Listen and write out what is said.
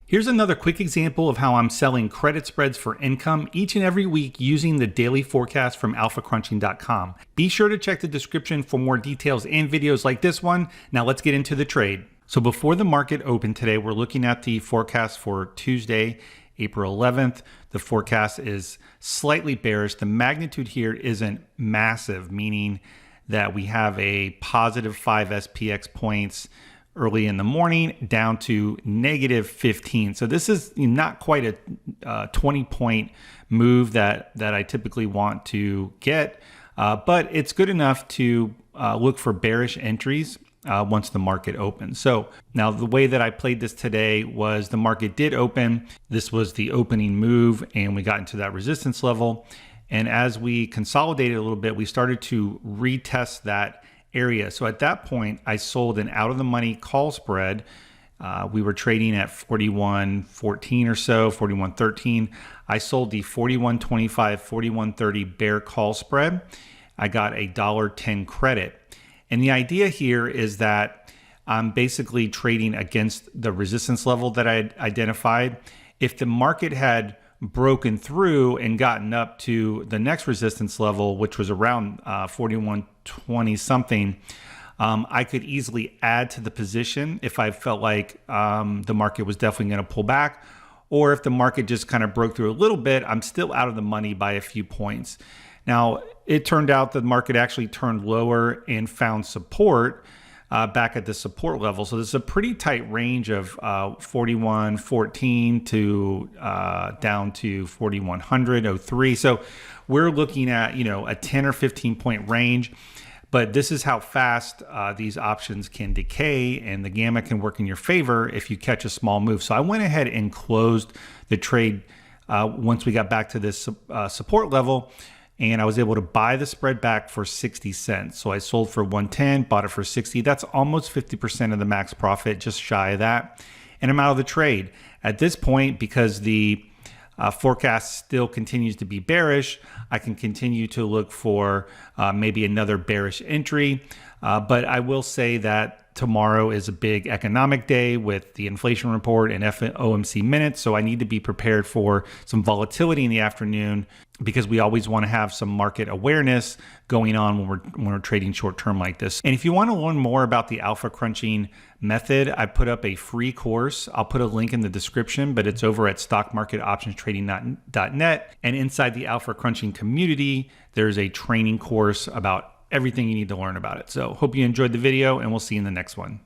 Here's another quick example of how I'm selling credit spreads for income each and every week using the daily forecast from alphacrunching.com. Be sure to check the description for more details and videos like this one. Now let's get into the trade. So before the market opened today, we're looking at the forecast for Tuesday, April 11th. The forecast is slightly bearish. The magnitude here isn't massive, meaning that we have a positive 5 SPX points early in the morning down to negative 15. So this is not quite a 20-point move that I typically want to get, but it's good enough to look for bearish entries once the market opens. So now the way that I played this today was the market did open. This was the opening move and we got into that resistance level. And as we consolidated a little bit, we started to retest that area. So at that point, I sold an out of the money call spread. We were trading at 41.14 or so, 41.13. I sold the 41.25, 41.30 bear call spread. I got a $1.10 credit. And the idea here is that I'm basically trading against the resistance level that I identified. If the market had broken through and gotten up to the next resistance level, which was around 41.20 something, I could easily add to the position if I felt like the market was definitely going to pull back, or if the market just kind of broke through a little bit, I'm still out of the money by a few points. Now, it turned out the market actually turned lower and found support back at the support level. So there's a pretty tight range of 41.14 to down to 4100.03. So we're looking at, a 10 or 15 point range, but this is how fast these options can decay, and the gamma can work in your favor if you catch a small move. So I went ahead and closed the trade once we got back to this support level. And I was able to buy the spread back for 60 cents. So I sold for 110, bought it for 60. That's almost 50% of the max profit, just shy of that. And I'm out of the trade. At this point, because the forecast still continues to be bearish, I can continue to look for maybe another bearish entry. But I will say that tomorrow is a big economic day with the inflation report and FOMC minutes. So I need to be prepared for some volatility in the afternoon, because we always want to have some market awareness going on when we're trading short term like this. And if you want to learn more about the alpha crunching method, I put up a free course. I'll put a link in the description, but it's over at stockmarketoptionstrading.net. And inside the alpha crunching community, there's a training course about everything you need to learn about it. So hope you enjoyed the video, and we'll see you in the next one.